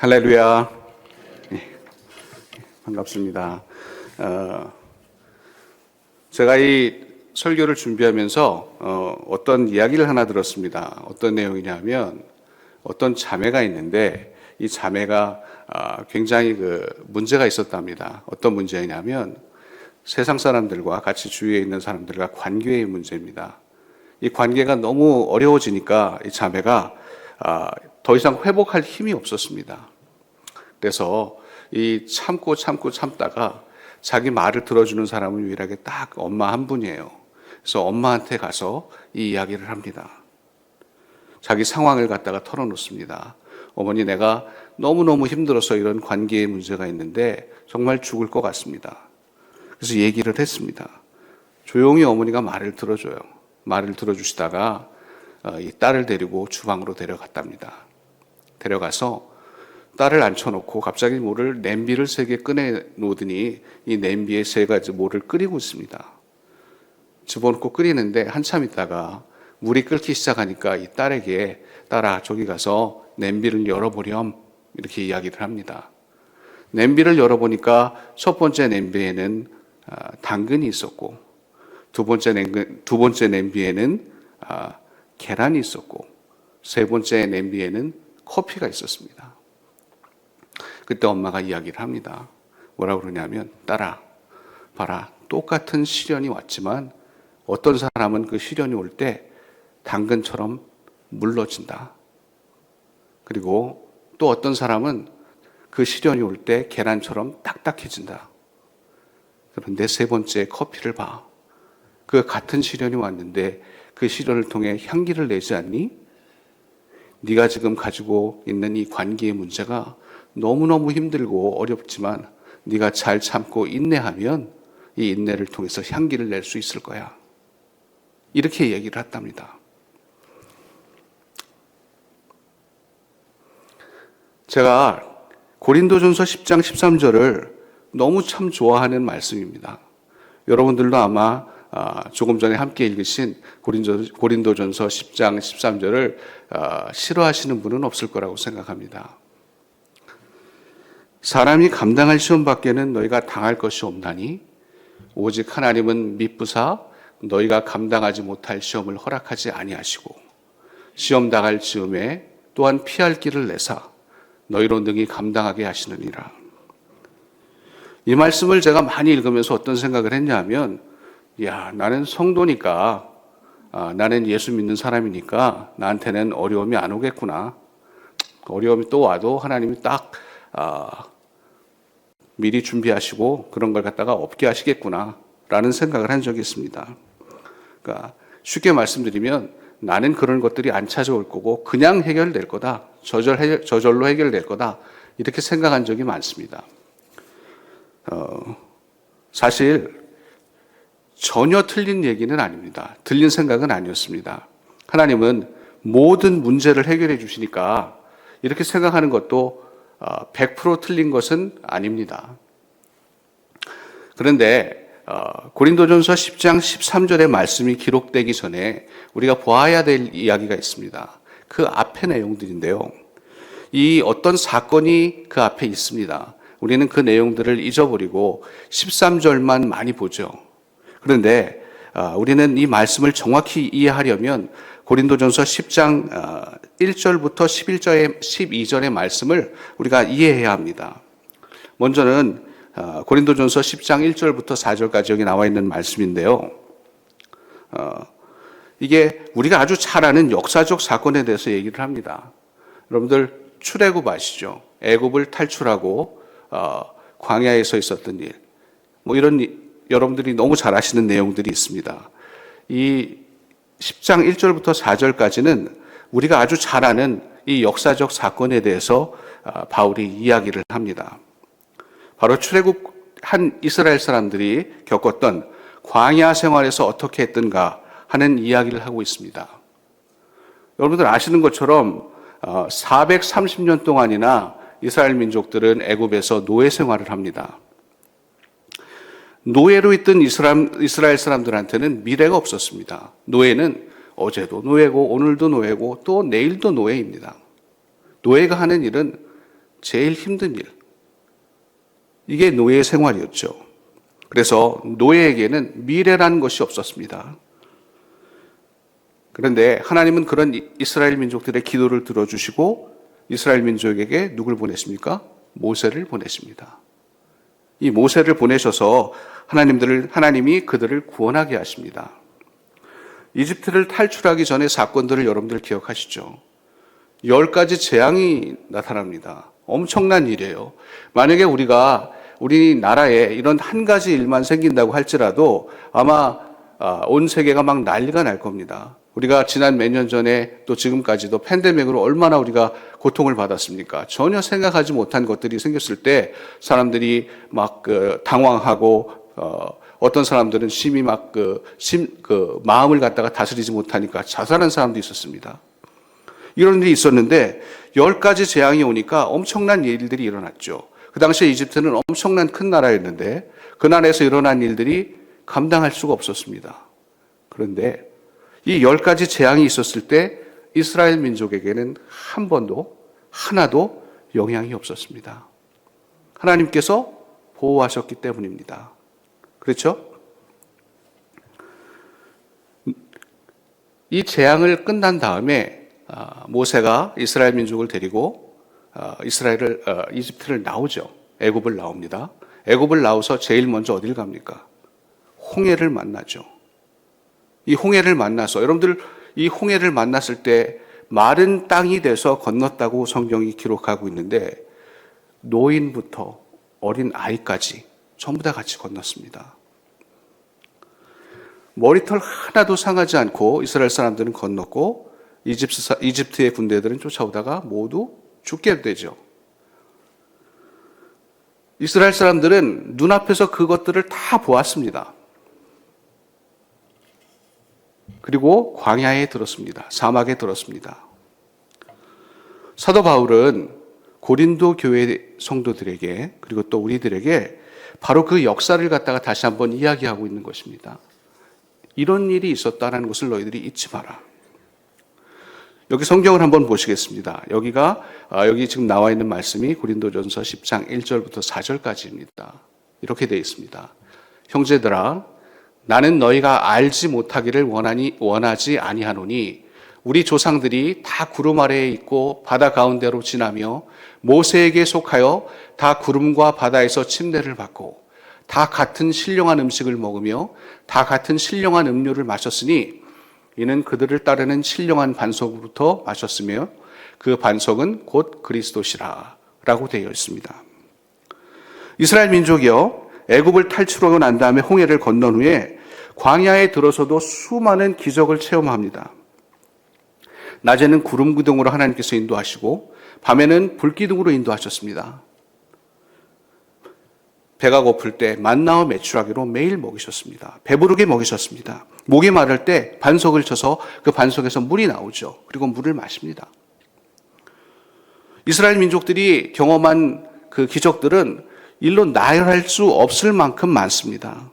할렐루야. 반갑습니다. 제가 이 설교를 준비하면서 어떤 이야기를 하나 들었습니다. 어떤 내용이냐면 어떤 자매가 있는데 이 자매가 굉장히 문제가 있었답니다. 어떤 문제냐면 세상 사람들과 같이 주위에 있는 사람들과 관계의 문제입니다. 이 관계가 너무 어려워지니까 이 자매가 더 이상 회복할 힘이 없었습니다. 그래서 이 참다가 자기 말을 들어주는 사람은 유일하게 딱 엄마 한 분이에요. 그래서 엄마한테 가서 이 이야기를 합니다. 자기 상황을 갖다가 털어놓습니다. 어머니, 내가 너무너무 힘들어서 이런 관계에 문제가 있는데 정말 죽을 것 같습니다. 그래서 얘기를 했습니다. 조용히 어머니가 말을 들어줘요. 말을 들어주시다가 이 딸을 데리고 주방으로 데려갔답니다. 데려가서 딸을 앉혀놓고 갑자기 냄비를 3개 꺼내 놓으더니 이 냄비에 3가지 뭐를 끓이고 있습니다. 집어넣고 끓이는데 한참 있다가 물이 끓기 시작하니까 이 딸에게 딸아, 저기 가서 냄비를 열어보렴, 이렇게 이야기를 합니다. 냄비를 열어보니까 첫 번째 냄비에는 당근이 있었고, 두 번째 냄비에는 계란이 있었고, 세 번째 냄비에는 커피가 있었습니다. 그때 엄마가 이야기를 합니다. 뭐라고 그러냐면, 딸아, 봐라, 똑같은 시련이 왔지만 어떤 사람은 그 시련이 올 때 당근처럼 물러진다. 그리고 또 어떤 사람은 그 시련이 올 때 계란처럼 딱딱해진다. 그런데 세 번째 커피를 봐. 그 같은 시련이 왔는데 그 시련을 통해 향기를 내지 않니? 네가 지금 가지고 있는 이 관계의 문제가 너무너무 힘들고 어렵지만 네가 잘 참고 인내하면 이 인내를 통해서 향기를 낼 수 있을 거야. 이렇게 얘기를 했답니다. 제가 고린도전서 10장 13절을 너무 참 좋아하는 말씀입니다. 여러분들도 아마 조금 전에 함께 읽으신 고린도전서 10장 13절을 싫어하시는 분은 없을 거라고 생각합니다. 사람이 감당할 시험 밖에는 너희가 당할 것이 없나니 오직 하나님은 미쁘사 너희가 감당하지 못할 시험을 허락하지 아니하시고 시험 당할 즈음에 또한 피할 길을 내사 너희로 능히 감당하게 하시느니라. 이 말씀을 제가 많이 읽으면서 어떤 생각을 했냐면, 나는 성도니까, 나는 예수 믿는 사람이니까 나한테는 어려움이 안 오겠구나. 어려움이 또 와도 하나님이 딱 미리 준비하시고 그런 걸 갖다가 없게 하시겠구나 라는 생각을 한 적이 있습니다. 그러니까 쉽게 말씀드리면 나는 그런 것들이 안 찾아올 거고 그냥 해결될 거다. 저절로 해결될 거다. 이렇게 생각한 적이 많습니다. 사실 전혀 틀린 얘기는 아닙니다. 틀린 생각은 아니었습니다. 하나님은 모든 문제를 해결해 주시니까 이렇게 생각하는 것도 100% 틀린 것은 아닙니다. 그런데 고린도전서 10장 13절의 말씀이 기록되기 전에 우리가 보아야 될 이야기가 있습니다. 그 앞의 내용들인데요. 이 어떤 사건이 그 앞에 있습니다. 우리는 그 내용들을 잊어버리고 13절만 많이 보죠. 그런데 우리는 이 말씀을 정확히 이해하려면 고린도전서 10장 1절부터 12절의 말씀을 우리가 이해해야 합니다. 먼저는 고린도전서 10장 1절부터 4절까지 여기 나와 있는 말씀인데요. 이게 우리가 아주 잘 아는 역사적 사건에 대해서 얘기를 합니다. 여러분들 출애굽 아시죠? 애굽을 탈출하고 광야에서 있었던 일, 이런 여러분들이 너무 잘 아시는 내용들이 있습니다. 이 10장 1절부터 4절까지는 우리가 아주 잘 아는 이 역사적 사건에 대해서 바울이 이야기를 합니다. 바로 출애굽한 이스라엘 사람들이 겪었던 광야 생활에서 어떻게 했던가 하는 이야기를 하고 있습니다. 여러분들 아시는 것처럼 430년 동안이나 이스라엘 민족들은 애굽에서 노예 생활을 합니다. 노예로 있던 이스라엘 사람들한테는 미래가 없었습니다. 노예는 어제도 노예고 오늘도 노예고 또 내일도 노예입니다. 노예가 하는 일은 제일 힘든 일. 이게 노예의 생활이었죠. 그래서 노예에게는 미래라는 것이 없었습니다. 그런데 하나님은 그런 이스라엘 민족들의 기도를 들어주시고 이스라엘 민족에게 누굴 보냈습니까? 모세를 보내십니다. 이 모세를 보내셔서 하나님이 그들을 구원하게 하십니다. 이집트를 탈출하기 전의 사건들을 여러분들 기억하시죠? 10가지 재앙이 나타납니다. 엄청난 일이에요. 만약에 우리나라에 이런 한 가지 일만 생긴다고 할지라도 아마 온 세계가 막 난리가 날 겁니다. 우리가 지난 몇 년 전에 또 지금까지도 팬데믹으로 얼마나 우리가 고통을 받았습니까? 전혀 생각하지 못한 것들이 생겼을 때 사람들이 막 당황하고 어떤 사람들은 심히 막 마음을 갖다가 다스리지 못하니까 자살한 사람도 있었습니다. 이런 일이 있었는데 10가지 재앙이 오니까 엄청난 일들이 일어났죠. 그 당시에 이집트는 엄청난 큰 나라였는데 그 나라에서 일어난 일들이 감당할 수가 없었습니다. 그런데 이 10가지 재앙이 있었을 때 이스라엘 민족에게는 하나도 영향이 없었습니다. 하나님께서 보호하셨기 때문입니다. 그렇죠? 이 재앙을 끝난 다음에 모세가 이스라엘 민족을 데리고 이집트를 나오죠. 애굽을 나옵니다. 애굽을 나와서 제일 먼저 어딜 갑니까? 홍해를 만나죠. 이 홍해를 만나서 여러분들 이 홍해를 만났을 때 마른 땅이 돼서 건넜다고 성경이 기록하고 있는데 노인부터 어린 아이까지 전부 다 같이 건넜습니다. 머리털 하나도 상하지 않고 이스라엘 사람들은 건넜고 이집트의 군대들은 쫓아오다가 모두 죽게 되죠. 이스라엘 사람들은 눈앞에서 그것들을 다 보았습니다. 그리고 광야에 들었습니다. 사막에 들었습니다. 사도 바울은 고린도 교회 성도들에게 그리고 또 우리들에게 바로 그 역사를 갖다가 다시 한번 이야기하고 있는 것입니다. 이런 일이 있었다는 것을 너희들이 잊지 마라. 여기 성경을 한번 보시겠습니다. 여기 지금 나와 있는 말씀이 고린도전서 10장 1절부터 4절까지입니다. 이렇게 되어 있습니다. 형제들아, 나는 너희가 알지 못하기를 원하지 아니하노니 우리 조상들이 다 구름 아래에 있고 바다 가운데로 지나며 모세에게 속하여 다 구름과 바다에서 침례를 받고 다 같은 신령한 음식을 먹으며 다 같은 신령한 음료를 마셨으니 이는 그들을 따르는 신령한 반석으로부터 마셨으며 그 반석은 곧 그리스도시라 라고 되어 있습니다. 이스라엘 민족이요 애굽을 탈출하고 난 다음에 홍해를 건넌 후에 광야에 들어서도 수많은 기적을 체험합니다. 낮에는 구름 기둥으로 하나님께서 인도하시고 밤에는 불 기둥으로 인도하셨습니다. 배가 고플 때 만나와 메추라기로 매일 먹이셨습니다. 배부르게 먹이셨습니다. 목이 마를 때 반석을 쳐서 그 반석에서 물이 나오죠. 그리고 물을 마십니다. 이스라엘 민족들이 경험한 그 기적들은 일로 나열할 수 없을 만큼 많습니다.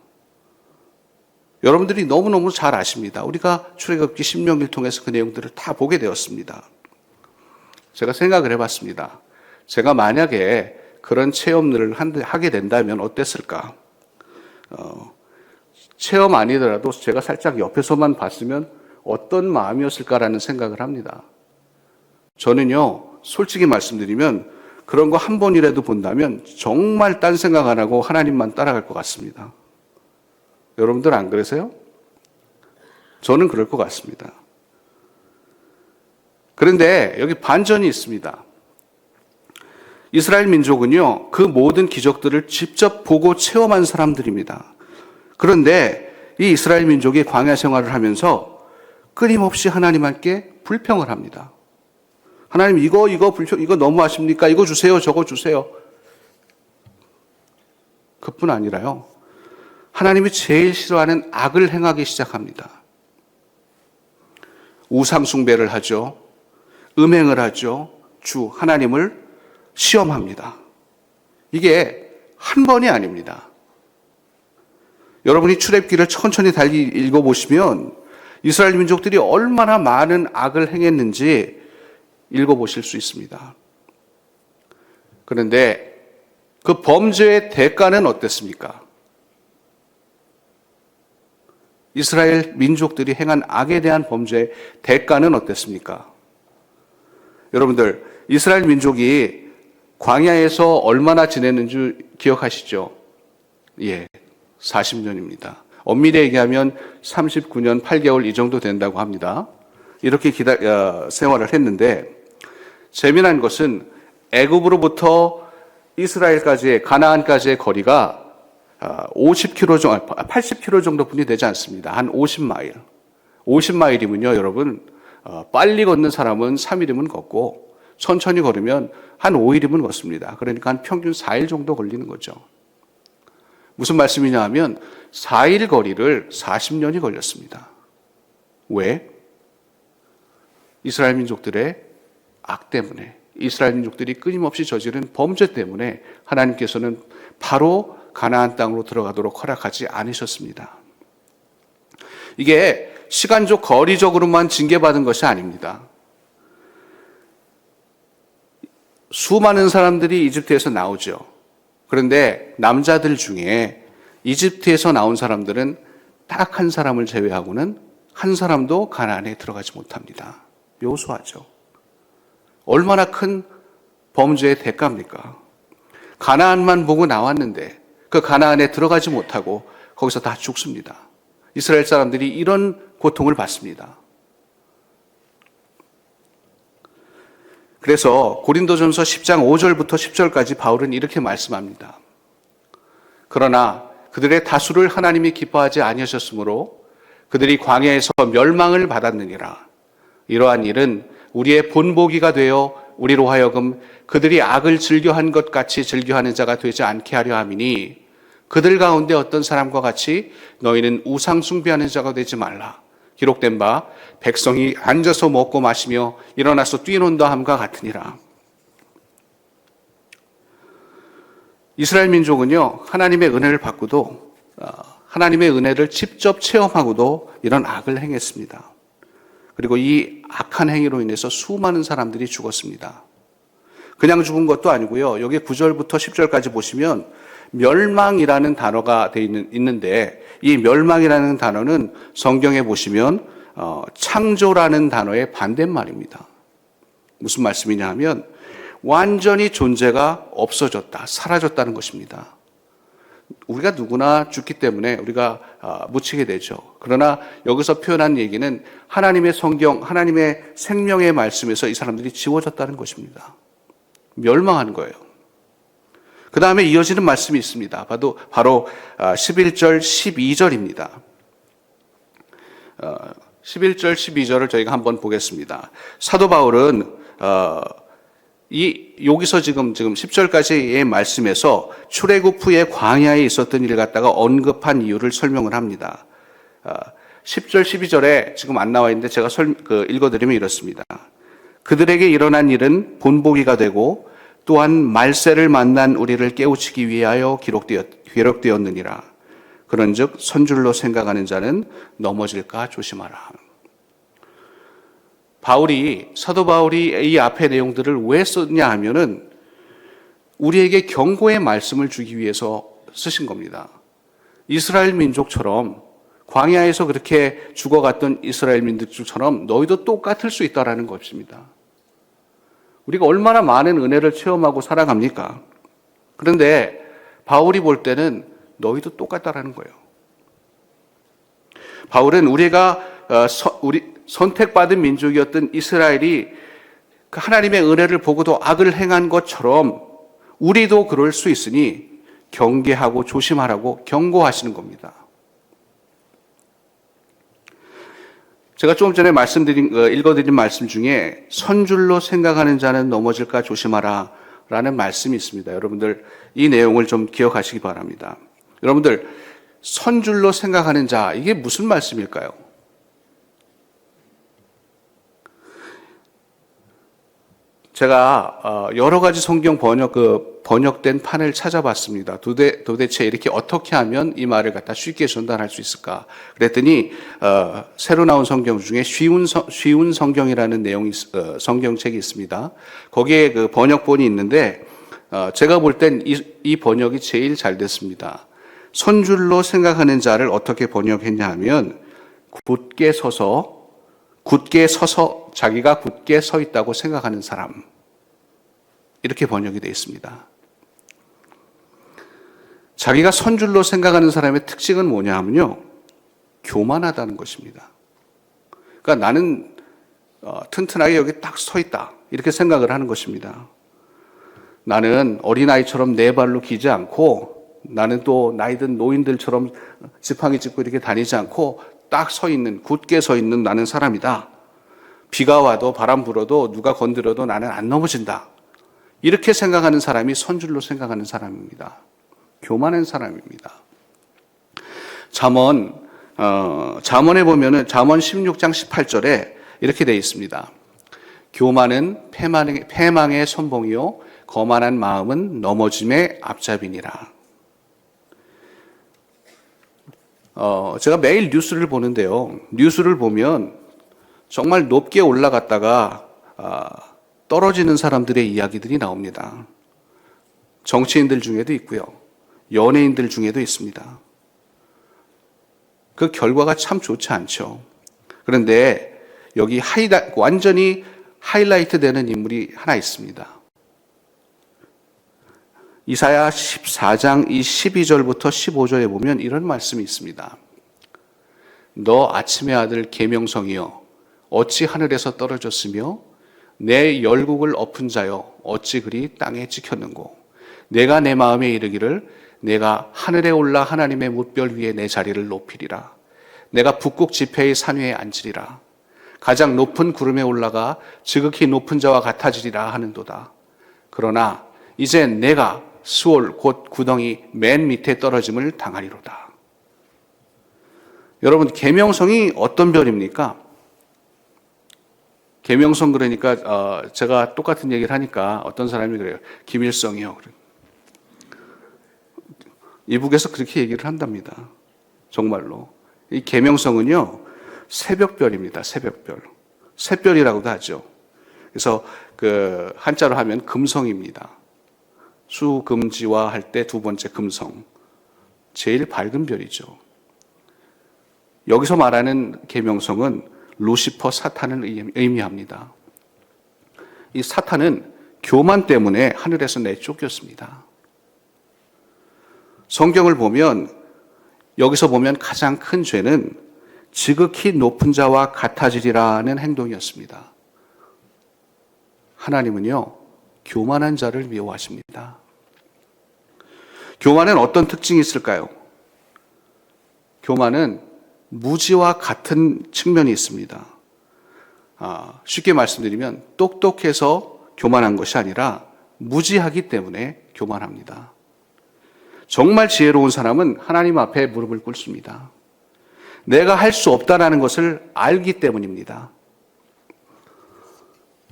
여러분들이 너무너무 잘 아십니다. 우리가 출애굽기 신명기를 통해서 그 내용들을 다 보게 되었습니다. 제가 생각을 해봤습니다. 제가 만약에 그런 체험들을 하게 된다면 어땠을까? 체험 아니더라도 제가 살짝 옆에서만 봤으면 어떤 마음이었을까라는 생각을 합니다. 저는요, 솔직히 말씀드리면 그런 거 한 번이라도 본다면 정말 딴 생각 안 하고 하나님만 따라갈 것 같습니다. 여러분들 안 그러세요? 저는 그럴 것 같습니다. 그런데 여기 반전이 있습니다. 이스라엘 민족은요, 그 모든 기적들을 직접 보고 체험한 사람들입니다. 그런데 이 이스라엘 민족이 광야 생활을 하면서 끊임없이 하나님께 불평을 합니다. 하나님 이거 너무 하십니까? 이거 주세요, 저거 주세요. 그뿐 아니라요. 하나님이 제일 싫어하는 악을 행하기 시작합니다. 우상 숭배를 하죠. 음행을 하죠. 주 하나님을 시험합니다. 이게 한 번이 아닙니다. 여러분이 출애굽기를 천천히 달리 읽어보시면 이스라엘 민족들이 얼마나 많은 악을 행했는지 읽어보실 수 있습니다. 그런데 그 범죄의 대가는 어땠습니까? 이스라엘 민족들이 행한 악에 대한 범죄의 대가는 어땠습니까? 여러분들, 이스라엘 민족이 광야에서 얼마나 지냈는지 기억하시죠? 예, 40년입니다. 엄밀히 얘기하면 39년 8개월 이 정도 된다고 합니다. 이렇게 생활을 했는데, 재미난 것은 애굽으로부터 이스라엘까지의, 가나안까지의 거리가 50km 정도, 80km 정도 분이 되지 않습니다. 한 50마일. 50마일이면요, 여러분, 빨리 걷는 사람은 3일이면 걷고, 천천히 걸으면 한 5일이면 걷습니다. 그러니까 한 평균 4일 정도 걸리는 거죠. 무슨 말씀이냐 하면 4일 거리를 40년이 걸렸습니다. 왜? 이스라엘 민족들의 악 때문에, 이스라엘 민족들이 끊임없이 저지른 범죄 때문에 하나님께서는 바로 가나안 땅으로 들어가도록 허락하지 않으셨습니다. 이게 시간적 거리적으로만 징계받은 것이 아닙니다. 수많은 사람들이 이집트에서 나오죠. 그런데 남자들 중에 이집트에서 나온 사람들은 딱 한 사람을 제외하고는 한 사람도 가나안에 들어가지 못합니다. 묘수하죠. 얼마나 큰 범죄의 대가입니까? 가나안만 보고 나왔는데 그 가나안에 들어가지 못하고 거기서 다 죽습니다. 이스라엘 사람들이 이런 고통을 받습니다. 그래서 고린도전서 10장 5절부터 10절까지 바울은 이렇게 말씀합니다. 그러나 그들의 다수를 하나님이 기뻐하지 아니하셨으므로 그들이 광야에서 멸망을 받았느니라. 이러한 일은 우리의 본보기가 되어 우리로 하여금 그들이 악을 즐겨한 것 같이 즐겨하는 자가 되지 않게 하려 함이니 그들 가운데 어떤 사람과 같이 너희는 우상 숭배하는 자가 되지 말라. 기록된 바 백성이 앉아서 먹고 마시며 일어나서 뛰논다 함과 같으니라. 이스라엘 민족은요, 하나님의 은혜를 받고도 하나님의 은혜를 직접 체험하고도 이런 악을 행했습니다. 그리고 이 악한 행위로 인해서 수많은 사람들이 죽었습니다. 그냥 죽은 것도 아니고요. 여기 9절부터 10절까지 보시면 멸망이라는 단어가 있는데 이 멸망이라는 단어는 성경에 보시면 창조라는 단어의 반대말입니다. 무슨 말씀이냐 하면 완전히 존재가 없어졌다, 사라졌다는 것입니다. 우리가 누구나 죽기 때문에 우리가 묻히게 되죠. 그러나 여기서 표현한 얘기는 하나님의 성경, 하나님의 생명의 말씀에서 이 사람들이 지워졌다는 것입니다. 멸망하는 거예요. 그 다음에 이어지는 말씀이 있습니다. 바로 11절, 12절입니다. 11절, 12절을 저희가 한번 보겠습니다. 사도 바울은 여기서 지금 10절까지의 말씀에서 출애굽 후에 광야에 있었던 일을 갖다가 언급한 이유를 설명을 합니다. 10절, 12절에 지금 안 나와 있는데 제가 읽어드리면 이렇습니다. 그들에게 일어난 일은 본보기가 되고 또한 말세를 만난 우리를 깨우치기 위하여 기록되었느니라. 그런즉 선줄로 생각하는 자는 넘어질까 조심하라. 사도 바울이 이 앞의 내용들을 왜 썼냐 하면은 우리에게 경고의 말씀을 주기 위해서 쓰신 겁니다. 이스라엘 민족처럼 광야에서 그렇게 죽어갔던 이스라엘 민족처럼 너희도 똑같을 수 있다라는 것입니다. 우리가 얼마나 많은 은혜를 체험하고 살아갑니까? 그런데 바울이 볼 때는 너희도 똑같다라는 거예요. 바울은 우리가 선택받은 민족이었던 이스라엘이 하나님의 은혜를 보고도 악을 행한 것처럼 우리도 그럴 수 있으니 경계하고 조심하라고 경고하시는 겁니다. 제가 조금 전에 읽어드린 말씀 중에 선줄로 생각하는 자는 넘어질까 조심하라 라는 말씀이 있습니다. 여러분들 이 내용을 좀 기억하시기 바랍니다. 여러분들 선줄로 생각하는 자, 이게 무슨 말씀일까요? 제가 여러 가지 성경 번역된 판을 찾아봤습니다. 도대체 이렇게 어떻게 하면 이 말을 갖다 쉽게 전달할 수 있을까? 그랬더니 새로 나온 성경 중에 쉬운 성경이라는 성경책이 있습니다. 거기에 그 번역본이 있는데 제가 볼 땐 이 번역이 제일 잘 됐습니다. 선줄로 생각하는 자를 어떻게 번역했냐 하면 굳게 서서 자기가 굳게 서 있다고 생각하는 사람, 이렇게 번역이 되어 있습니다. 자기가 선줄로 생각하는 사람의 특징은 뭐냐 하면요, 교만하다는 것입니다. 그러니까 나는 튼튼하게 여기 딱 서 있다, 이렇게 생각을 하는 것입니다. 나는 어린아이처럼 네 발로 기지 않고, 나는 또 나이든 노인들처럼 지팡이 짚고 이렇게 다니지 않고 딱 서 있는, 굳게 서 있는 나는 사람이다. 비가 와도 바람 불어도 누가 건드려도 나는 안 넘어진다. 이렇게 생각하는 사람이 선줄로 생각하는 사람입니다. 교만한 사람입니다. 잠언에 보면은 잠언 16장 18절에 이렇게 되어 있습니다. 교만은 패망의 선봉이요 거만한 마음은 넘어짐의 앞잡이니라. 제가 매일 뉴스를 보는데요. 뉴스를 보면 정말 높게 올라갔다가 떨어지는 사람들의 이야기들이 나옵니다. 정치인들 중에도 있고요. 연예인들 중에도 있습니다. 그 결과가 참 좋지 않죠. 그런데 여기 완전히 하이라이트 되는 인물이 하나 있습니다. 이사야 14장 12절부터 15절에 보면 이런 말씀이 있습니다. 너 아침의 아들 계명성이여 어찌 하늘에서 떨어졌으며 내 열국을 엎은 자여 어찌 그리 땅에 찍혔는고 내가 내 마음에 이르기를 내가 하늘에 올라 하나님의 뭇별 위에 내 자리를 높이리라. 내가 북극 지폐의 산 위에 앉으리라. 가장 높은 구름에 올라가 지극히 높은 자와 같아지리라 하는도다. 그러나 이제 내가 수올 곧 구덩이 맨 밑에 떨어짐을 당하리로다. 여러분, 계명성이 어떤 별입니까? 계명성 그러니까 제가 똑같은 얘기를 하니까 어떤 사람이 그래요. 김일성이요. 이북에서 그렇게 얘기를 한답니다. 정말로. 이 계명성은요, 새벽별입니다. 새벽별. 새별이라고도 하죠. 그래서 그 한자로 하면 금성입니다. 수금지화 할 때 두 번째 금성. 제일 밝은 별이죠. 여기서 말하는 계명성은 루시퍼 사탄을 의미합니다. 이 사탄은 교만 때문에 하늘에서 내쫓겼습니다. 성경을 보면 여기서 보면 가장 큰 죄는 지극히 높은 자와 같아지리라는 행동이었습니다. 하나님은요, 교만한 자를 미워하십니다. 교만은 어떤 특징이 있을까요? 교만은 무지와 같은 측면이 있습니다. 쉽게 말씀드리면 똑똑해서 교만한 것이 아니라 무지하기 때문에 교만합니다. 정말 지혜로운 사람은 하나님 앞에 무릎을 꿇습니다. 내가 할 수 없다라는 것을 알기 때문입니다.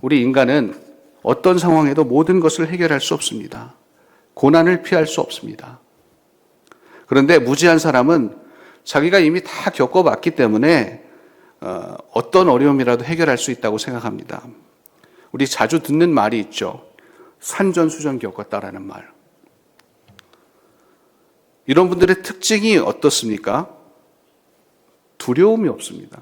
우리 인간은 어떤 상황에도 모든 것을 해결할 수 없습니다. 고난을 피할 수 없습니다. 그런데 무지한 사람은 자기가 이미 다 겪어봤기 때문에 어떤 어려움이라도 해결할 수 있다고 생각합니다. 우리 자주 듣는 말이 있죠. 산전수전 겪었다라는 말. 이런 분들의 특징이 어떻습니까? 두려움이 없습니다.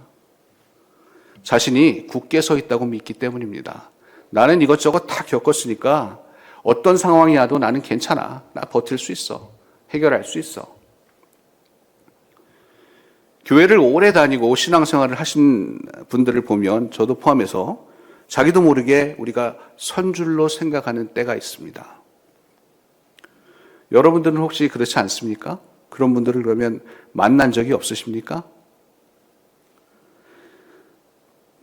자신이 굳게 서 있다고 믿기 때문입니다. 나는 이것저것 다 겪었으니까 어떤 상황이 와도 나는 괜찮아. 나 버틸 수 있어. 해결할 수 있어. 교회를 오래 다니고 신앙생활을 하신 분들을 보면 저도 포함해서 자기도 모르게 우리가 선줄로 생각하는 때가 있습니다. 여러분들은 혹시 그렇지 않습니까? 그런 분들을 그러면 만난 적이 없으십니까?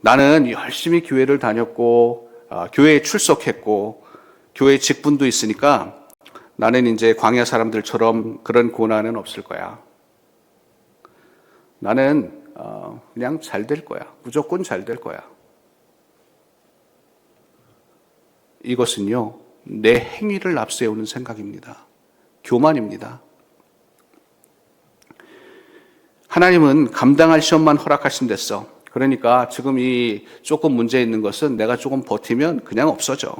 나는 열심히 교회를 다녔고 교회에 출석했고 교회 직분도 있으니까 나는 이제 광야 사람들처럼 그런 고난은 없을 거야. 나는 그냥 잘 될 거야. 무조건 잘 될 거야. 이것은요, 내 행위를 앞세우는 생각입니다. 교만입니다. 하나님은 감당할 시험만 허락하신댔어. 그러니까 지금 이 조금 문제 있는 것은 내가 조금 버티면 그냥 없어져.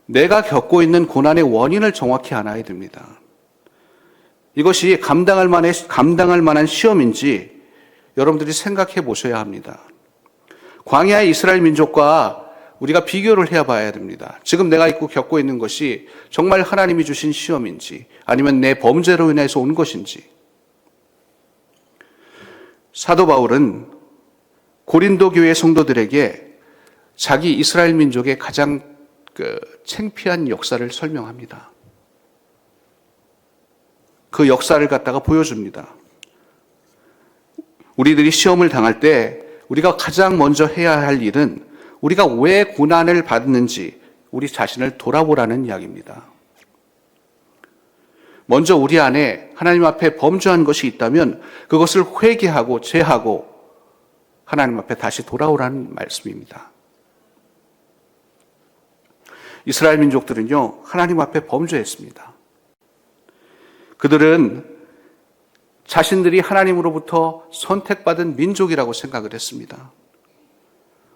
내가 겪고 있는 고난의 원인을 정확히 알아야 됩니다. 이것이 감당할 만한 시험인지 여러분들이 생각해 보셔야 합니다. 광야의 이스라엘 민족과 우리가 비교를 해봐야 됩니다. 지금 내가 겪고 있는 것이 정말 하나님이 주신 시험인지 아니면 내 범죄로 인해서 온 것인지. 사도 바울은 고린도 교회 성도들에게 자기 이스라엘 민족의 가장 창피한 역사를 설명합니다. 그 역사를 갖다가 보여줍니다. 우리들이 시험을 당할 때 우리가 가장 먼저 해야 할 일은 우리가 왜 고난을 받는지 우리 자신을 돌아보라는 이야기입니다. 먼저 우리 안에 하나님 앞에 범죄한 것이 있다면 그것을 회개하고 제하고 하나님 앞에 다시 돌아오라는 말씀입니다. 이스라엘 민족들은요, 하나님 앞에 범죄했습니다. 그들은 자신들이 하나님으로부터 선택받은 민족이라고 생각을 했습니다.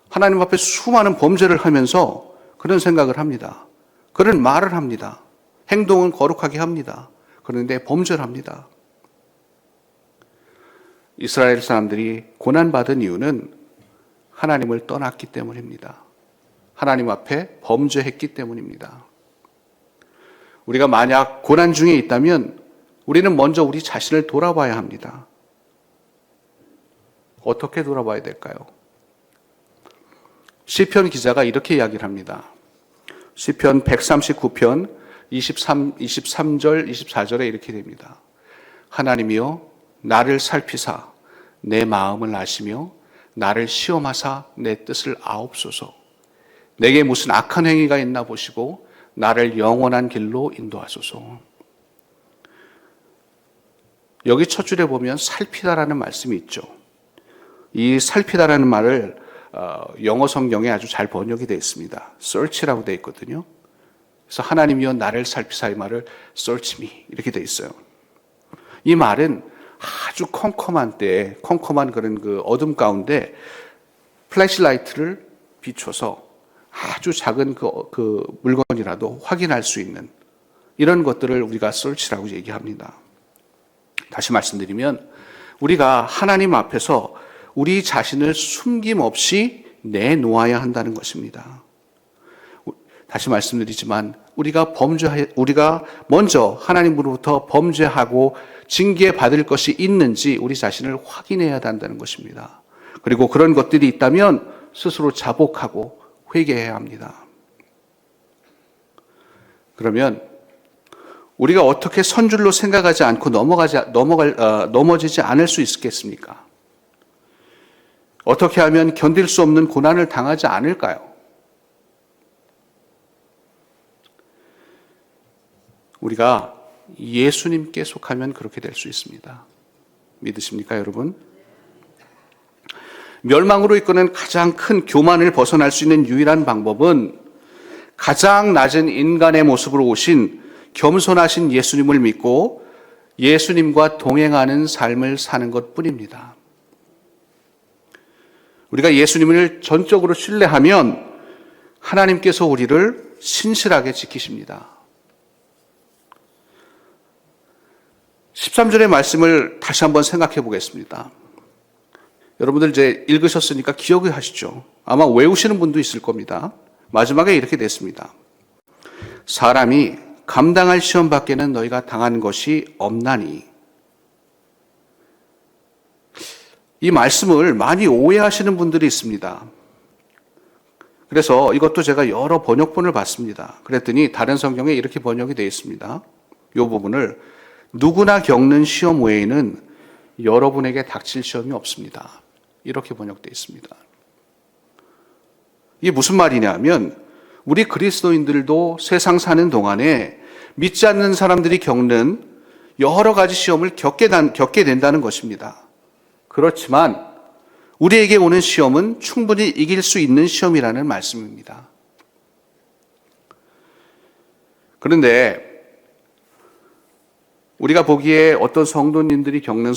하나님 앞에 수많은 범죄를 하면서 그런 생각을 합니다. 그런 말을 합니다. 행동은 거룩하게 합니다. 그런데 범죄를 합니다. 이스라엘 사람들이 고난받은 이유는 하나님을 떠났기 때문입니다. 하나님 앞에 범죄했기 때문입니다. 우리가 만약 고난 중에 있다면 우리는 먼저 우리 자신을 돌아봐야 합니다. 어떻게 돌아봐야 될까요? 시편 기자가 이렇게 이야기를 합니다. 시편 139편 23절, 24절에 이렇게 됩니다. 하나님이여 나를 살피사 내 마음을 아시며 나를 시험하사 내 뜻을 아옵소서. 내게 무슨 악한 행위가 있나 보시고 나를 영원한 길로 인도하소서. 여기 첫 줄에 보면 살피다라는 말씀이 있죠. 이 살피다라는 말을 영어 성경에 아주 잘 번역이 되어 있습니다. search라고 되어 있거든요. 그래서 하나님이여 나를 살피사 이 말을 search me 이렇게 되어 있어요. 이 말은 아주 컴컴한 때에 컴컴한 그런 그 어둠 가운데 플래시라이트를 비춰서 아주 작은 그 물건이라도 확인할 수 있는 이런 것들을 우리가 search라고 얘기합니다. 다시 말씀드리면 우리가 하나님 앞에서 우리 자신을 숨김없이 내놓아야 한다는 것입니다. 다시 말씀드리지만 우리가 먼저 하나님으로부터 범죄하고 징계받을 것이 있는지 우리 자신을 확인해야 한다는 것입니다. 그리고 그런 것들이 있다면 스스로 자복하고 회개해야 합니다. 그러면 우리가 어떻게 선줄로 생각하지 않고 넘어지지 않을 수 있겠습니까? 어떻게 하면 견딜 수 없는 고난을 당하지 않을까요? 우리가 예수님께 속하면 그렇게 될 수 있습니다. 믿으십니까, 여러분? 멸망으로 이끄는 가장 큰 교만을 벗어날 수 있는 유일한 방법은 가장 낮은 인간의 모습으로 오신 겸손하신 예수님을 믿고 예수님과 동행하는 삶을 사는 것뿐입니다. 우리가 예수님을 전적으로 신뢰하면 하나님께서 우리를 신실하게 지키십니다. 13절의 말씀을 다시 한번 생각해 보겠습니다. 여러분들 이제 읽으셨으니까 기억을 하시죠. 아마 외우시는 분도 있을 겁니다. 마지막에 이렇게 됐습니다. 사람이 감당할 시험 밖에는 너희가 당한 것이 없나니. 이 말씀을 많이 오해하시는 분들이 있습니다. 그래서 이것도 제가 여러 번역본을 봤습니다. 그랬더니 다른 성경에 이렇게 번역이 되어 있습니다. 이 부분을 누구나 겪는 시험 외에는 여러분에게 닥칠 시험이 없습니다. 이렇게 번역되어 있습니다. 이게 무슨 말이냐면 우리 그리스도인들도 세상 사는 동안에 믿지 않는 사람들이 겪는 여러 가지 시험을 겪게 된다는 것입니다. 그렇지만 우리에게 오는 시험은 충분히 이길 수 있는 시험이라는 말씀입니다. 그런데 우리가 보기에 어떤 성도님들이 겪는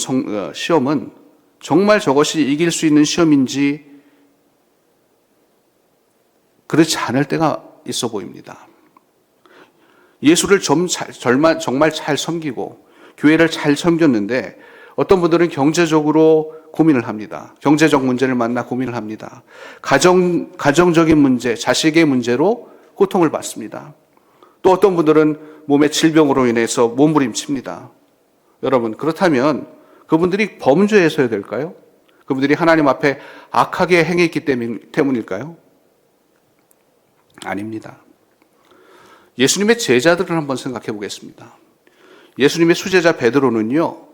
시험은 정말 저것이 이길 수 있는 시험인지 그렇지 않을 때가 있어 보입니다. 예수를 정말 잘 섬기고 교회를 잘 섬겼는데 어떤 분들은 경제적으로 고민을 합니다. 경제적 문제를 만나 고민을 합니다. 가정적인 문제, 자식의 문제로 고통을 받습니다. 또 어떤 분들은 몸의 질병으로 인해서 몸부림칩니다. 여러분, 그렇다면 그분들이 범죄에서야 될까요? 그분들이 하나님 앞에 악하게 행했기 때문일까요? 아닙니다. 예수님의 제자들을 한번 생각해 보겠습니다. 예수님의 수제자 베드로는요,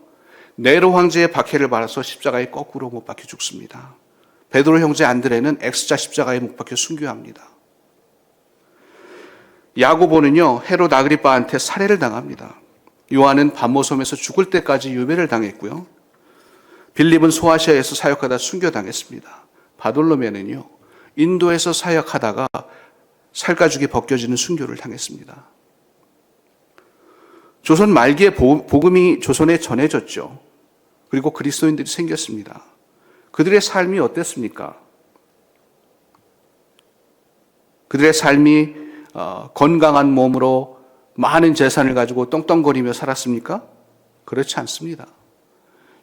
네로 황제의 박해를 받아서 십자가에 거꾸로 못 박혀 죽습니다. 베드로 형제 안드레는 X자 십자가에 못 박혀 순교합니다. 야고보는요, 헤롯 아그리빠한테 살해를 당합니다. 요한은 반모섬에서 죽을 때까지 유배를 당했고요. 빌립은 소아시아에서 사역하다 순교당했습니다. 바돌로메는요, 인도에서 사역하다가 살가죽이 벗겨지는 순교를 당했습니다. 조선 말기에 복음이 조선에 전해졌죠. 그리고 그리스도인들이 생겼습니다. 그들의 삶이 어땠습니까? 그들의 삶이 건강한 몸으로 많은 재산을 가지고 떵떵거리며 살았습니까? 그렇지 않습니다.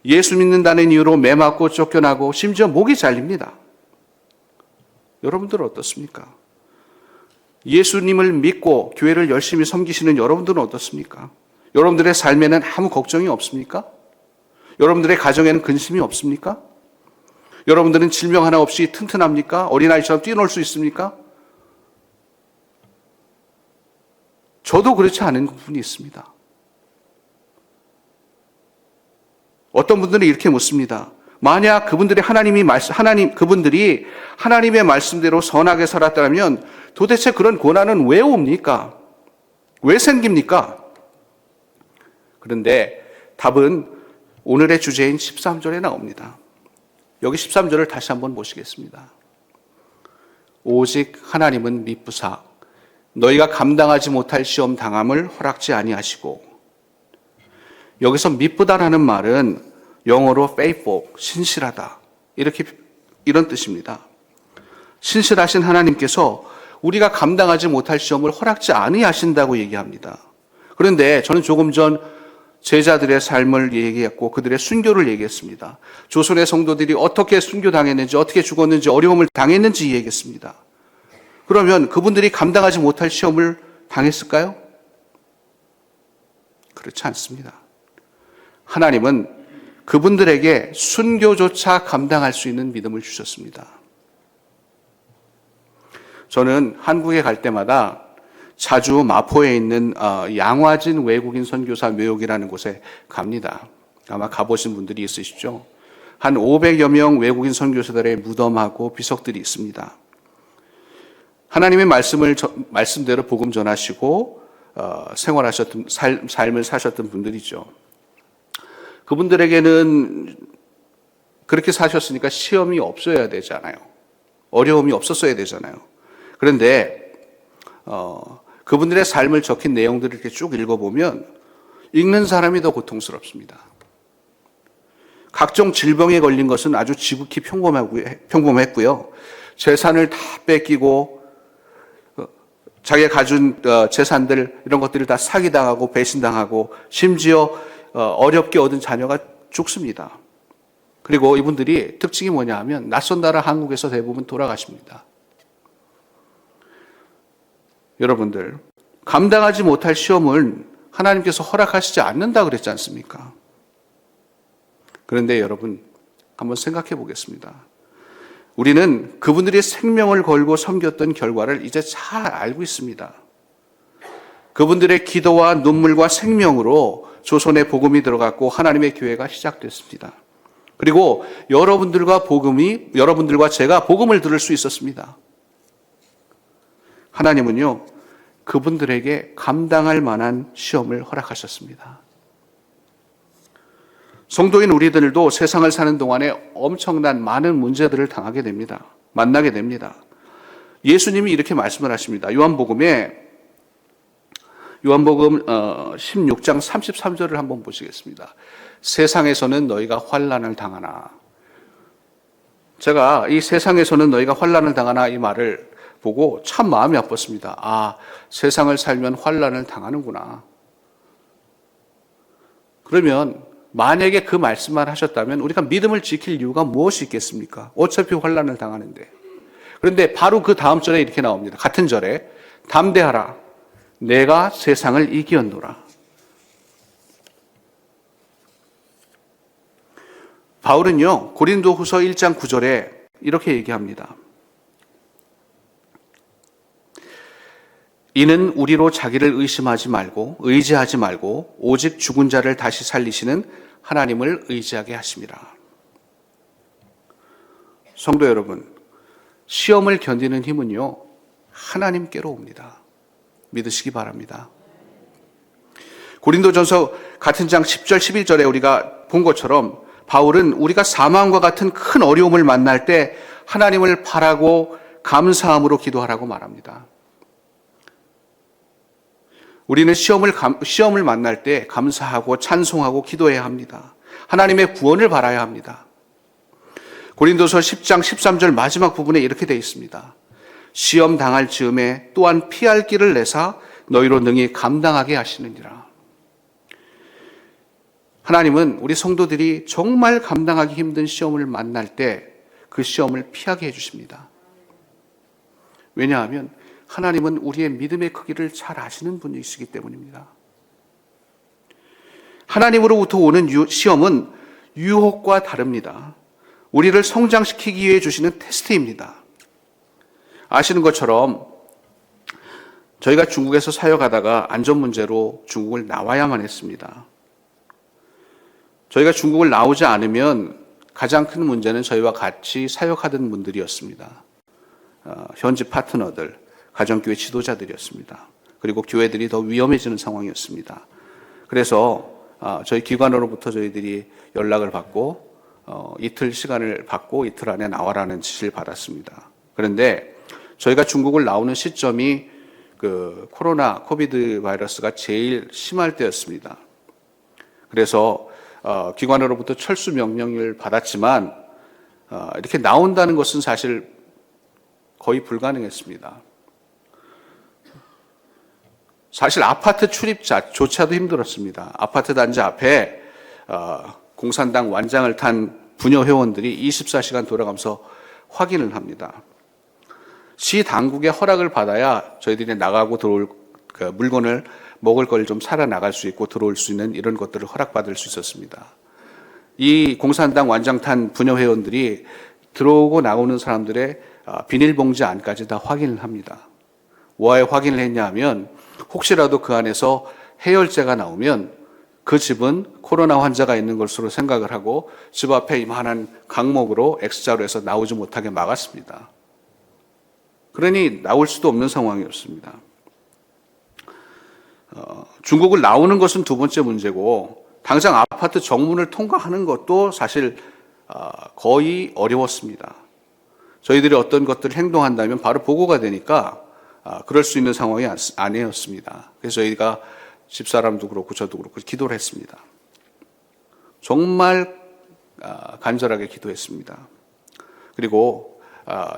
예수 믿는다는 이유로 매맞고 쫓겨나고 심지어 목이 잘립니다. 여러분들은 어떻습니까? 예수님을 믿고 교회를 열심히 섬기시는 여러분들은 어떻습니까? 여러분들의 삶에는 아무 걱정이 없습니까? 여러분들의 가정에는 근심이 없습니까? 여러분들은 질병 하나 없이 튼튼합니까? 어린아이처럼 뛰놀 수 있습니까? 저도 그렇지 않은 부분이 있습니다. 어떤 분들은 이렇게 묻습니다. 만약 그분들이 그분들이 하나님의 말씀대로 선하게 살았다면 도대체 그런 고난은 왜 옵니까? 왜 생깁니까? 그런데 답은 오늘의 주제인 13절에 나옵니다. 여기 13절을 다시 한번 보시겠습니다. 오직 하나님은 미쁘사 너희가 감당하지 못할 시험 당함을 허락지 아니하시고, 여기서 미쁘다라는 말은 영어로 faithful, 신실하다, 이런 뜻입니다. 신실하신 하나님께서 우리가 감당하지 못할 시험을 허락지 아니하신다고 얘기합니다. 그런데 저는 조금 전 제자들의 삶을 얘기했고 그들의 순교를 얘기했습니다. 조선의 성도들이 어떻게 순교당했는지, 어떻게 죽었는지, 어려움을 당했는지 얘기했습니다. 그러면 그분들이 감당하지 못할 시험을 당했을까요? 그렇지 않습니다. 하나님은 그분들에게 순교조차 감당할 수 있는 믿음을 주셨습니다. 저는 한국에 갈 때마다 자주 마포에 있는 양화진 외국인 선교사 묘역이라는 곳에 갑니다. 아마 가보신 분들이 있으시죠? 한 500여 명 외국인 선교사들의 무덤하고 비석들이 있습니다. 하나님의 말씀대로 복음 전하시고 생활하셨던 삶을 사셨던 분들이죠. 그분들에게는 그렇게 사셨으니까 시험이 없어야 되잖아요. 어려움이 없었어야 되잖아요. 그런데 그분들의 삶을 적힌 내용들을 이렇게 쭉 읽어보면 읽는 사람이 더 고통스럽습니다. 각종 질병에 걸린 것은 아주 지극히 평범했고요. 재산을 다 뺏기고 자기가 가진 재산들 이런 것들을 다 사기당하고 배신당하고 심지어 어렵게 얻은 자녀가 죽습니다. 그리고 이분들이 특징이 뭐냐 하면 낯선 나라 한국에서 대부분 돌아가십니다. 여러분들, 감당하지 못할 시험을 하나님께서 허락하시지 않는다 그랬지 않습니까? 그런데 여러분, 한번 생각해 보겠습니다. 우리는 그분들이 생명을 걸고 섬겼던 결과를 이제 잘 알고 있습니다. 그분들의 기도와 눈물과 생명으로 조선의 복음이 들어갔고 하나님의 교회가 시작됐습니다. 그리고 여러분들과 제가 복음을 들을 수 있었습니다. 하나님은요, 그분들에게 감당할 만한 시험을 허락하셨습니다. 성도인 우리들도 세상을 사는 동안에 엄청난 많은 문제들을 만나게 됩니다. 예수님이 이렇게 말씀을 하십니다. 요한복음 16장 33절을 한번 보시겠습니다. 세상에서는 너희가 환난을 당하나. 제가 이 세상에서는 너희가 환난을 당하나 이 말을 보고 참 마음이 아팠습니다. 아, 세상을 살면 환난을 당하는구나. 그러면 만약에 그 말씀만 하셨다면 우리가 믿음을 지킬 이유가 무엇이 있겠습니까? 어차피 환난을 당하는데. 그런데 바로 그 다음 절에 이렇게 나옵니다. 같은 절에 담대하라. 내가 세상을 이기었노라. 바울은요, 고린도후서 1장 9절에 이렇게 얘기합니다. 이는 우리로 자기를 의심하지 말고 의지하지 말고 오직 죽은 자를 다시 살리시는 하나님을 의지하게 하심이라. 성도 여러분, 시험을 견디는 힘은요, 하나님께로 옵니다. 믿으시기 바랍니다. 고린도전서 같은 장 10절 11절에 우리가 본 것처럼 바울은 우리가 사망과 같은 큰 어려움을 만날 때 하나님을 바라고 감사함으로 기도하라고 말합니다. 우리는 시험을 만날 때 감사하고 찬송하고 기도해야 합니다. 하나님의 구원을 바라야 합니다. 고린도서 10장 13절 마지막 부분에 이렇게 되어 있습니다. 시험 당할 즈음에 또한 피할 길을 내사 너희로 능히 감당하게 하시느니라. 하나님은 우리 성도들이 정말 감당하기 힘든 시험을 만날 때 그 시험을 피하게 해주십니다. 왜냐하면 하나님은 우리의 믿음의 크기를 잘 아시는 분이시기 때문입니다. 하나님으로부터 오는 시험은 유혹과 다릅니다. 우리를 성장시키기 위해 주시는 테스트입니다. 아시는 것처럼 저희가 중국에서 사역하다가 안전 문제로 중국을 나와야만 했습니다. 저희가 중국을 나오지 않으면 가장 큰 문제는 저희와 같이 사역하던 분들이었습니다. 현지 파트너들, 가정교회 지도자들이었습니다. 그리고 교회들이 더 위험해지는 상황이었습니다. 그래서 저희 기관으로부터 저희들이 연락을 받고 이틀 시간을 받고 이틀 안에 나와라는 지시를 받았습니다. 그런데 저희가 중국을 나오는 시점이 그 코비드 바이러스가 제일 심할 때였습니다. 그래서 기관으로부터 철수 명령을 받았지만 이렇게 나온다는 것은 사실 거의 불가능했습니다. 사실 아파트 출입자조차도 힘들었습니다. 아파트 단지 앞에 공산당 완장을 탄 부녀 회원들이 24시간 돌아가면서 확인을 합니다. 시 당국의 허락을 받아야 저희들이 나가고 들어올 물건을 먹을 걸 좀 사러 나갈 수 있고 들어올 수 있는 이런 것들을 허락받을 수 있었습니다. 이 공산당 완장 탄 부녀 회원들이 들어오고 나오는 사람들의 비닐봉지 안까지 다 확인을 합니다. 왜 확인을 했냐 하면 혹시라도 그 안에서 해열제가 나오면 그 집은 코로나 환자가 있는 것으로 생각을 하고 집 앞에 이만한 강목으로 X자로 해서 나오지 못하게 막았습니다. 그러니 나올 수도 없는 상황이었습니다. 중국을 나오는 것은 두 번째 문제고 당장 아파트 정문을 통과하는 것도 사실 거의 어려웠습니다. 저희들이 어떤 것들을 행동한다면 바로 보고가 되니까 그럴 수 있는 상황이 아니었습니다. 그래서 저희가 집사람도 그렇고 저도 그렇고 기도를 했습니다. 정말 간절하게 기도했습니다. 그리고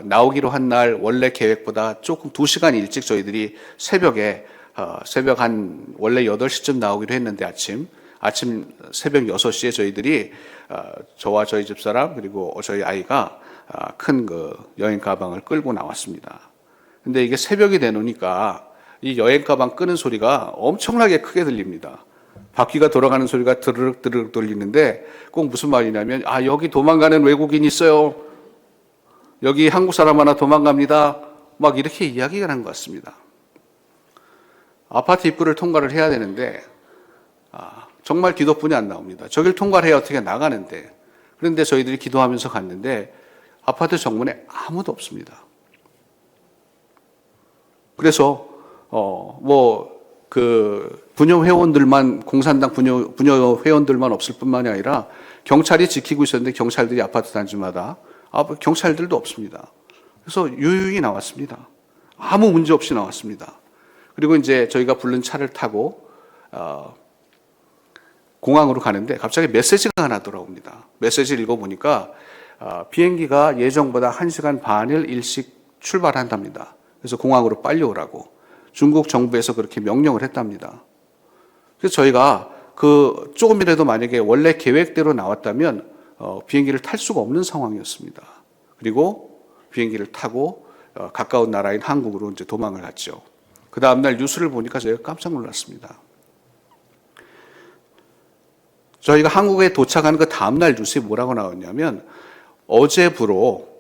나오기로 한 날 원래 계획보다 조금 2시간 일찍 저희들이 새벽 한 원래 8시쯤 나오기로 했는데 아침 새벽 6시에 저희들이 저와 저희 집사람 그리고 저희 아이가 큰 그 여행 가방을 끌고 나왔습니다. 근데 이게 새벽이 되니까 이 여행 가방 끄는 소리가 엄청나게 크게 들립니다. 바퀴가 돌아가는 소리가 드르륵 드르륵 들리는데 꼭 무슨 말이냐면 여기 도망가는 외국인이 있어요. 여기 한국 사람 하나 도망갑니다. 막 이렇게 이야기가 난 것 같습니다. 아파트 입구를 통과를 해야 되는데 정말 기도뿐이 안 나옵니다. 저길 통과를 해야 어떻게 나가는데 그런데 저희들이 기도하면서 갔는데 아파트 정문에 아무도 없습니다. 그래서 부녀 회원들만 공산당 부녀 회원들만 없을 뿐만이 아니라 경찰이 지키고 있었는데 경찰들이 아파트 단지마다 경찰들도 없습니다. 그래서 유유히 나왔습니다. 아무 문제 없이 나왔습니다. 그리고 이제 저희가 부른 차를 타고 공항으로 가는데 갑자기 메시지가 하나 돌아옵니다. 메시지를 읽어보니까 비행기가 예정보다 1시간 반일 일찍 출발한답니다. 그래서 공항으로 빨리 오라고 중국 정부에서 그렇게 명령을 했답니다. 그래서 저희가 그 조금이라도 만약에 원래 계획대로 나왔다면 비행기를 탈 수가 없는 상황이었습니다. 그리고 비행기를 타고 가까운 나라인 한국으로 이제 도망을 갔죠. 그 다음날 뉴스를 보니까 저희가 깜짝 놀랐습니다. 저희가 한국에 도착한 그 다음날 뉴스에 뭐라고 나왔냐면 어제부로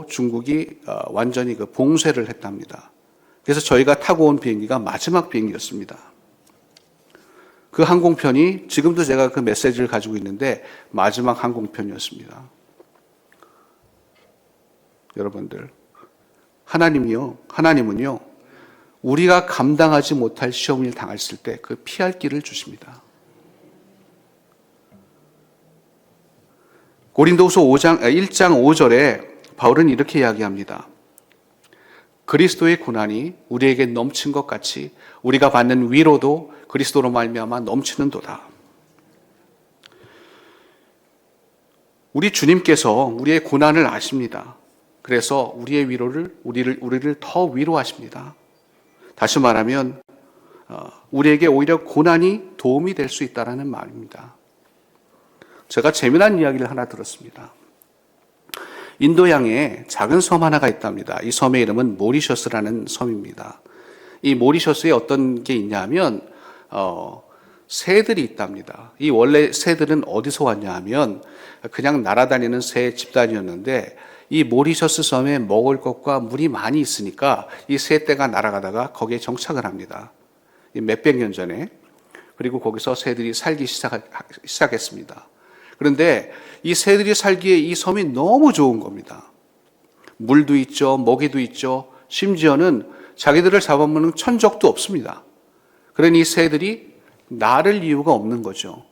중국이 완전히 그 봉쇄를 했답니다. 그래서 저희가 타고 온 비행기가 마지막 비행기였습니다. 그 항공편이 지금도 제가 그 메시지를 가지고 있는데 마지막 항공편이었습니다. 여러분들, 하나님은요, 우리가 감당하지 못할 시험을 당했을 때 그 피할 길을 주십니다. 고린도후서 1장 5절에 바울은 이렇게 이야기합니다. 그리스도의 고난이 우리에게 넘친 것 같이 우리가 받는 위로도 그리스도로 말미암아 넘치는도다. 우리 주님께서 우리의 고난을 아십니다. 그래서 우리의 우리를 더 위로하십니다. 다시 말하면 우리에게 오히려 고난이 도움이 될 수 있다는 말입니다. 제가 재미난 이야기를 하나 들었습니다. 인도양에 작은 섬 하나가 있답니다. 이 섬의 이름은 모리셔스라는 섬입니다. 이 모리셔스에 어떤 게 있냐면 새들이 있답니다. 이 원래 새들은 어디서 왔냐 하면 그냥 날아다니는 새 집단이었는데 이 모리셔스 섬에 먹을 것과 물이 많이 있으니까 이 새떼가 날아가다가 거기에 정착을 합니다. 몇백 년 전에. 그리고 거기서 새들이 살기 시작했습니다. 그런데 이 새들이 살기에 이 섬이 너무 좋은 겁니다. 물도 있죠, 먹이도 있죠, 심지어는 자기들을 잡아먹는 천적도 없습니다. 그러니 이 새들이 나를 이유가 없는 거죠.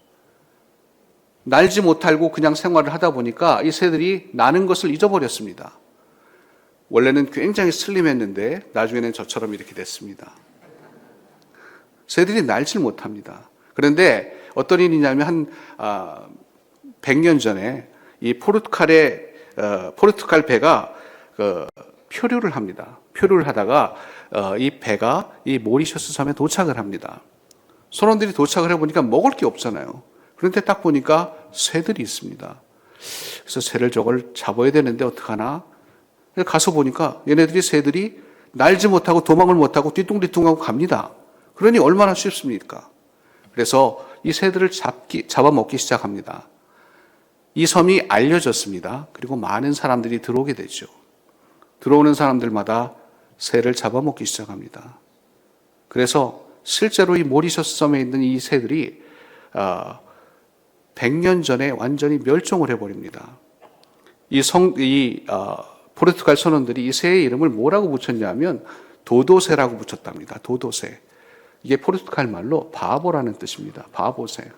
날지 못하고 그냥 생활을 하다 보니까 이 새들이 나는 것을 잊어버렸습니다. 원래는 굉장히 슬림했는데 나중에는 저처럼 이렇게 됐습니다. 새들이 날질 못합니다. 그런데 어떤 일이냐면 한 100년 전에 이 포르투갈 배가 표류를 합니다. 표류를 하다가 이 배가 이 모리셔스 섬에 도착을 합니다. 선원들이 도착을 해보니까 먹을 게 없잖아요. 그런데 딱 보니까 새들이 있습니다. 그래서 새를 저걸 잡아야 되는데 어떡하나? 가서 보니까 얘네들이 새들이 날지 못하고 도망을 못하고 뒤뚱뒤뚱하고 갑니다. 그러니 얼마나 쉽습니까? 그래서 이 새들을 잡아먹기 시작합니다. 이 섬이 알려졌습니다. 그리고 많은 사람들이 들어오게 되죠. 들어오는 사람들마다 새를 잡아먹기 시작합니다. 그래서 실제로 이 모리셔스 섬에 있는 이 새들이 100년 전에 완전히 멸종을 해버립니다. 포르투갈 선원들이 이 새의 이름을 뭐라고 붙였냐면 도도새라고 붙였답니다. 도도새. 이게 포르투갈 말로 바보라는 뜻입니다. 바보새.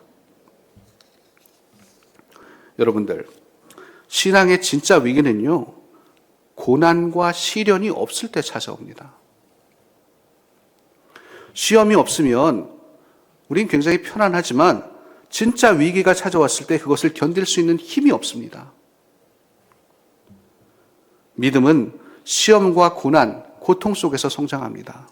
여러분들, 신앙의 진짜 위기는요, 고난과 시련이 없을 때 찾아옵니다. 시험이 없으면 우린 굉장히 편안하지만 진짜 위기가 찾아왔을 때 그것을 견딜 수 있는 힘이 없습니다. 믿음은 시험과 고난, 고통 속에서 성장합니다.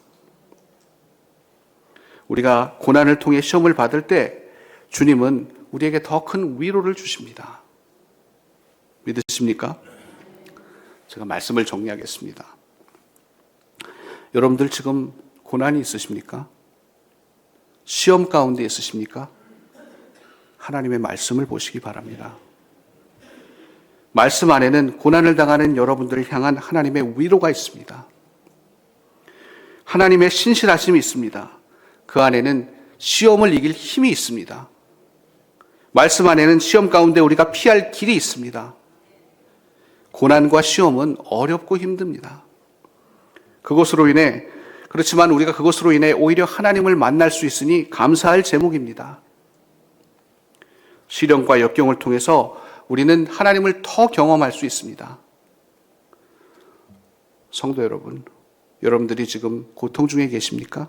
우리가 고난을 통해 시험을 받을 때 주님은 우리에게 더 큰 위로를 주십니다. 믿으십니까? 제가 말씀을 정리하겠습니다. 여러분들 지금 고난이 있으십니까? 시험 가운데 있으십니까? 하나님의 말씀을 보시기 바랍니다. 말씀 안에는 고난을 당하는 여러분들을 향한 하나님의 위로가 있습니다. 하나님의 신실하심이 있습니다. 그 안에는 시험을 이길 힘이 있습니다. 말씀 안에는 시험 가운데 우리가 피할 길이 있습니다. 고난과 시험은 어렵고 힘듭니다. 그렇지만 우리가 그것으로 인해 오히려 하나님을 만날 수 있으니 감사할 제목입니다. 시련과 역경을 통해서 우리는 하나님을 더 경험할 수 있습니다. 성도 여러분, 여러분들이 지금 고통 중에 계십니까?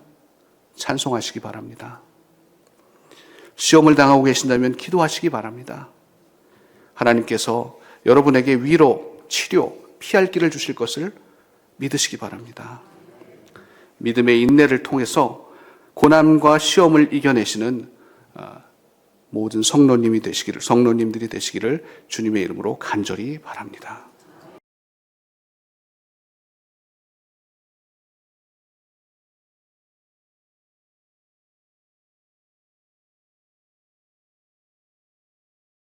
찬송하시기 바랍니다. 시험을 당하고 계신다면 기도하시기 바랍니다. 하나님께서 여러분에게 위로, 치료, 피할 길을 주실 것을 믿으시기 바랍니다. 믿음의 인내를 통해서 고난과 시험을 이겨내시는 모든 성도님들이 되시기를 주님의 이름으로 간절히 바랍니다.